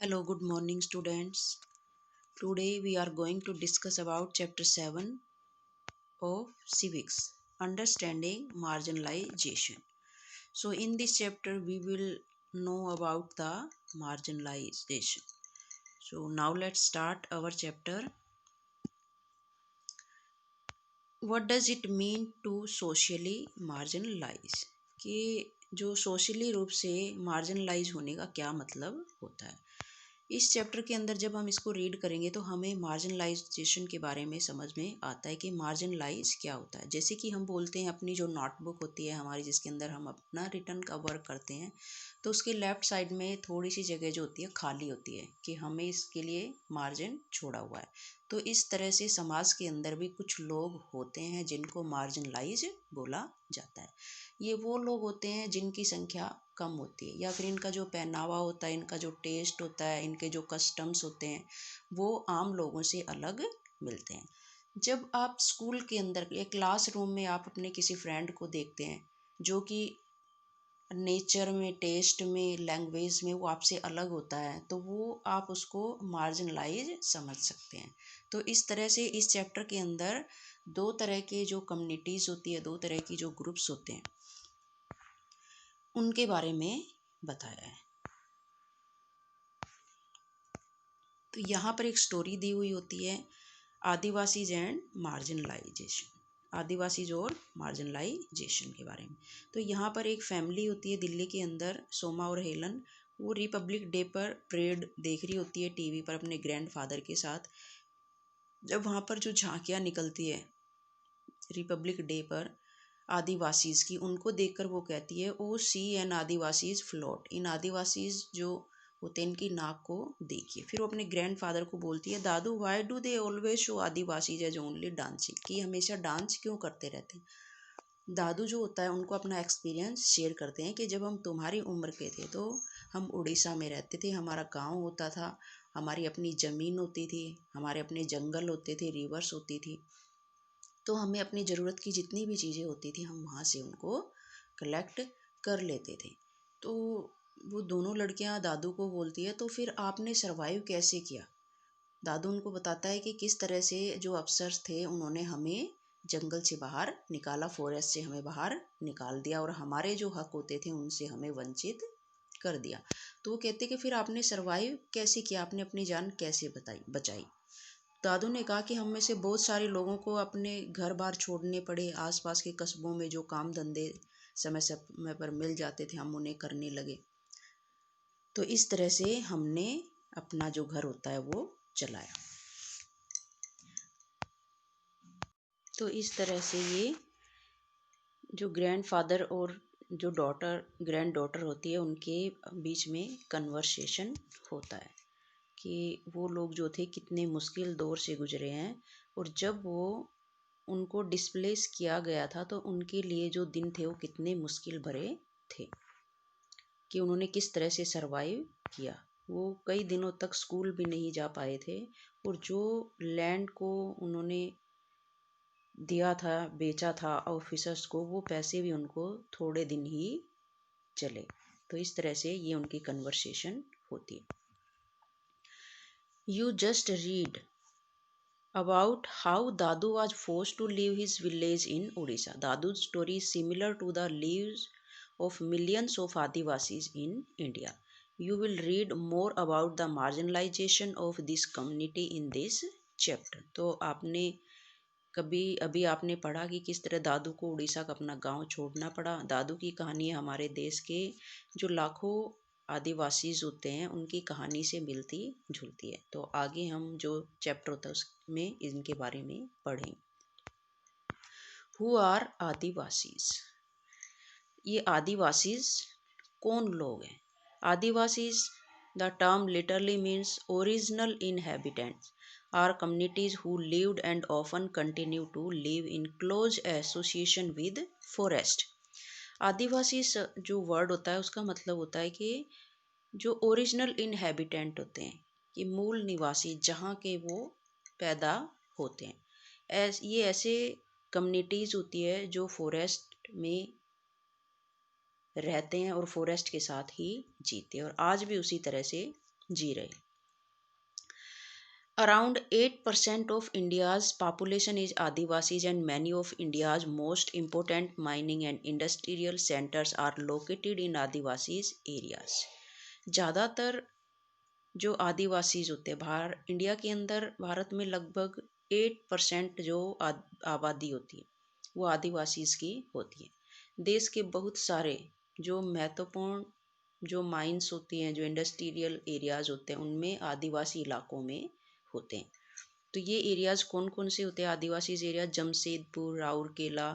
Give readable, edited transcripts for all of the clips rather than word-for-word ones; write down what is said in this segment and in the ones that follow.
Hello, good morning students. Today we are going to discuss about chapter 7 of civics, understanding marginalization. So in this chapter we will know about the marginalization. So now let's start our chapter. What does it mean to socially marginalize? कि जो socially रूप से marginalise होने का क्या मतलब होता है। इस चैप्टर के अंदर जब हम इसको रीड करेंगे तो हमें मार्जिनलाइजेशन के बारे में समझ में आता है कि मार्जिनलाइज क्या होता है। जैसे कि हम बोलते हैं अपनी जो नोटबुक होती है हमारी, जिसके अंदर हम अपना रिटर्न का वर्क करते हैं, तो उसके लेफ़्ट साइड में थोड़ी सी जगह जो होती है खाली होती है कि हमें इसके लिए मार्जिन छोड़ा हुआ है। तो इस तरह से समाज के अंदर भी कुछ लोग होते हैं जिनको मार्जिनलाइज बोला जाता है। ये वो लोग होते हैं जिनकी संख्या कम होती है, या फिर इनका जो पहनावा होता है, इनका जो टेस्ट होता है, इनके जो कस्टम्स होते हैं, वो आम लोगों से अलग मिलते हैं। जब आप स्कूल के अंदर या क्लासरूम में आप अपने किसी फ्रेंड को देखते हैं जो कि नेचर में, टेस्ट में, लैंग्वेज में वो आपसे अलग होता है, तो वो आप उसको मार्जिनलाइज समझ सकते हैं। तो इस तरह से इस चैप्टर के अंदर दो तरह के जो कम्युनिटीज़ होती है, दो तरह की जो ग्रुप्स होते हैं, उनके बारे में बताया है। तो यहाँ पर एक स्टोरी दी हुई होती है, आदिवासीज एंड मार्जिनलाइजेशन, आदिवासीज और मार्जिनलाइजेशन के बारे में। तो यहाँ पर एक फैमिली होती है दिल्ली के अंदर, सोमा और हेलन। वो रिपब्लिक डे पर परेड देख रही होती है टीवी पर अपने ग्रैंडफादर के साथ। जब वहाँ पर जो झांकियाँ निकलती है रिपब्लिक डे पर आदिवासीज की, उनको देखकर वो कहती है, ओ सी एन आदिवासीज फ्लोट, इन आदिवासीज जो होते हैं इनकी नाक को देखिए। फिर वो अपने ग्रैंडफादर को बोलती है, दादू why do they always show Adivasis as only dancing, कि हमेशा डांस क्यों करते रहते हैं। दादू जो होता है उनको अपना एक्सपीरियंस शेयर करते हैं कि जब हम तुम्हारी उम्र के थे तो हम उड़ीसा में रहते थे, हमारा गांव होता था, हमारी अपनी ज़मीन होती थी, हमारे अपने जंगल होते थे, रिवर्स होती थी, तो हमें अपनी ज़रूरत की जितनी भी चीज़ें होती थी हम वहाँ से उनको कलेक्ट कर लेते थे। तो वो दोनों लड़कियाँ दादू को बोलती है, तो फिर आपने सरवाइव कैसे किया। दादू उनको बताता है कि किस तरह से जो अफसर्स थे उन्होंने हमें जंगल से बाहर निकाला, फॉरेस्ट से हमें बाहर निकाल दिया और हमारे जो हक होते थे उनसे हमें वंचित कर दिया। तो वो कहते कि फिर आपने सरवाइव कैसे किया, आपने अपनी जान कैसे बचाई। दादू ने कहा कि हम में से बहुत सारे लोगों को अपने घर बार छोड़ने पड़े, आसपास के कस्बों में जो काम धंधे समय समय पर मिल जाते थे हम उन्हें करने लगे। तो इस तरह से हमने अपना जो घर होता है वो चलाया। तो इस तरह से ये जो ग्रैंडफादर और जो ग्रैंड डॉटर होती है उनके बीच में कन्वर्सेशन होता है कि वो लोग जो थे कितने मुश्किल दौर से गुजरे हैं, और जब वो उनको डिस्प्लेस किया गया था तो उनके लिए जो दिन थे वो कितने मुश्किल भरे थे, कि उन्होंने किस तरह से सरवाइव किया। वो कई दिनों तक स्कूल भी नहीं जा पाए थे, और जो लैंड को उन्होंने दिया था, बेचा था ऑफिसर्स को, वो पैसे भी उनको थोड़े दिन ही चले। तो इस तरह से ये उनकी कन्वर्सेशन होती है। You just read about how Dadu was forced to leave his village in Odisha. Dadu's story is similar to the lives of millions of Adivasis in India. You will read more about the marginalization of this community in this chapter. तो आपने कभी अभी आपने पढ़ा कि किस तरह दादू को उड़ीसा का अपना गांव छोड़ना पड़ा। दादू की कहानी हमारे देश के जो लाखों आदिवासीज होते हैं उनकी कहानी से मिलती जुलती है। तो आगे हम जो चैप्टर होता है उसमें इनके बारे में पढ़ें। हु आर आदिवासीज, ये आदिवासीज कौन लोग हैं। Adivasis, the term literally means original inhabitants are communities who lived and often continue to live in close association with forest. आदिवासी जो वर्ड होता है उसका मतलब होता है कि जो ओरिजिनल इनहेबिटेंट होते हैं, कि मूल निवासी जहाँ के वो पैदा होते हैं। ये ऐसे कम्युनिटीज़ होती है जो फॉरेस्ट में रहते हैं और फॉरेस्ट के साथ ही जीते हैं, और आज भी उसी तरह से जी रहे। Around 8% of India's population is Adivasis, and many of India's most important mining and industrial centers are located in Adivasis areas. ज़्यादातर जो आदिवासीज होते हैं, इंडिया के अंदर भारत में लगभग 8% जो आबादी होती है वो आदिवासीज की होती है। देश के बहुत सारे जो महत्वपूर्ण जो माइंस होती हैं, जो इंडस्ट्रियल एरियाज होते हैं, उनमें आदिवासी इलाकों में होते हैं। तो ये एरियाज कौन कौन से होते हैं? Adivasi area Jamshedpur, Rourkela,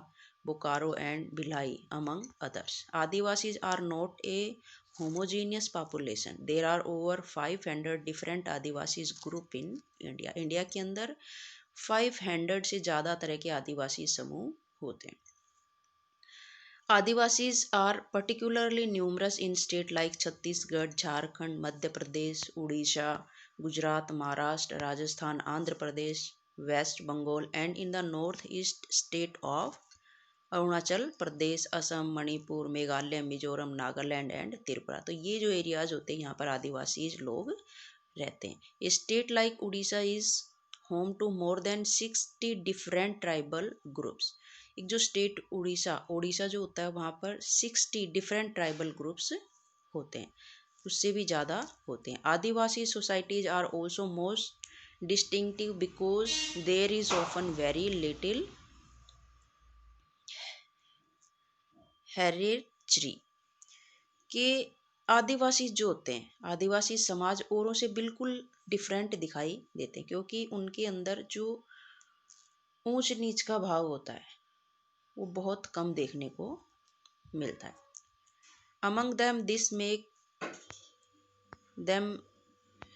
Bokaro and Bhilai among others. Adivasis are not a homogeneous population. There are over 500 different Adivasis group in India. India के अंदर 500 से ज़्यादा तरह के आदिवासी समूह होते हैं। Adivasis are particularly numerous in state like Chhattisgarh, Jharkhand, Madhya Pradesh, Orissa, Gujarat, Maharashtra, Rajasthan, Andhra Pradesh, west Bengal and in the north east state of Arunachal Pradesh, Assam, Manipur, Meghalaya, Mizoram, Nagaland and Tripura. तो ये जो एरियाज होते हैं यहाँ पर आदिवासी लोग रहते हैं। State like Orissa is home to more than 60 different tribal groups. एक जो स्टेट उड़ीसा जो होता है वहाँ पर 60 डिफरेंट ट्राइबल ग्रुप्स होते हैं, उससे भी ज़्यादा होते हैं। Adivasi societies are also most distinctive because there is often very little hereditary के आदिवासी जो होते हैं, आदिवासी समाज औरों से बिल्कुल डिफरेंट दिखाई देते हैं, क्योंकि उनके अंदर जो ऊंच नीच का भाव होता है वो बहुत कम देखने को मिलता है। Among them this make them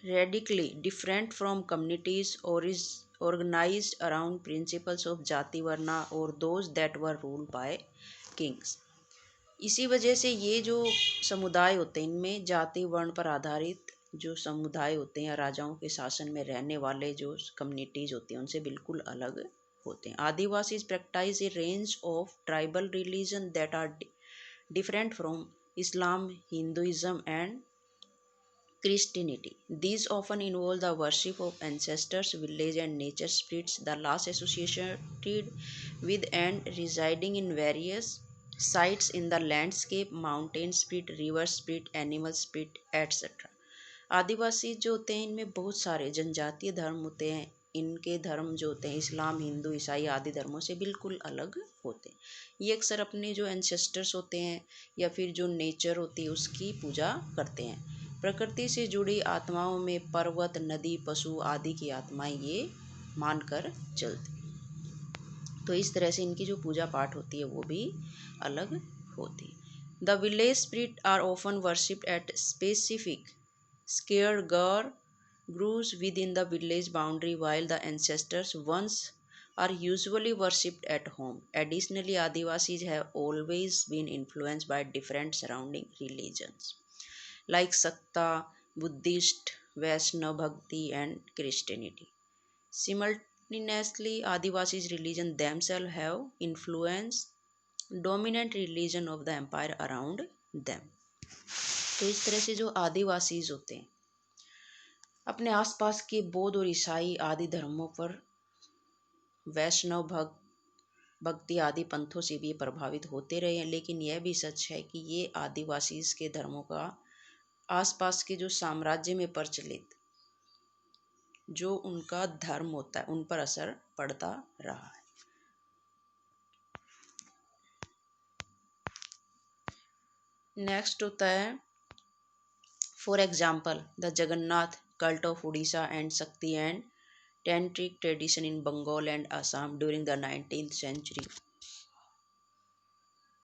radically different from communities or is organized around principles of जाति वर्ना or those that were ruled by kings। इसी वजह से ये जो समुदाय होते हैं, इनमें जाति वर्ण पर आधारित जो समुदाय होते हैं या राजाओं के शासन में रहने वाले जो कम्युनिटीज होती हैं उनसे बिल्कुल अलग होते हैं। Adivasi practice a range of tribal religion that are different from Islam, Hinduism and Christianity. These often involve the worship of ancestors, village and nature spirits, the last associated with and residing in various sites in the landscape, mountain spirit, river spirit, animal spirit, etc. आदिवासी जो होते हैं इनमें बहुत सारे जनजातीय धर्म होते हैं। इनके धर्म जो होते हैं इस्लाम, हिंदू, ईसाई आदि धर्मों से बिल्कुल अलग होते हैं। ये अक्सर अपने जो एंसेस्टर्स होते हैं या फिर जो नेचर होती है उसकी पूजा करते हैं। प्रकृति से जुड़ी आत्माओं में पर्वत, नदी, पशु आदि की आत्माएं ये मानकर चलती। तो इस तरह से इनकी जो पूजा पाठ होती है वो भी अलग होती है। The village spirit are often worshipped at specific scared groves within the village boundary, while the ancestors ones are usually worshipped at home. Additionally, Adivasis have always been influenced by different surrounding religions like Sakta, Buddhist, Vaishnava Bhakti, and Christianity. Simultaneously, Adivasis religion themselves have influenced dominant religion of the empire around them. तो इस तरह से जो आदिवासीज होते हैं अपने आसपास के बौद्ध और ईसाई आदि धर्मों पर, वैष्णव भक्ति आदि पंथों से भी प्रभावित होते रहे हैं। लेकिन यह भी सच है कि ये आदिवासीज के धर्मों का आसपास के जो साम्राज्य में प्रचलित जो उनका धर्म होता है उन पर असर पड़ता रहा है। नेक्स्ट होता है for example the Jagannath cult of Odisha and Shakti and tantric tradition in Bengal and Assam during the 19th century.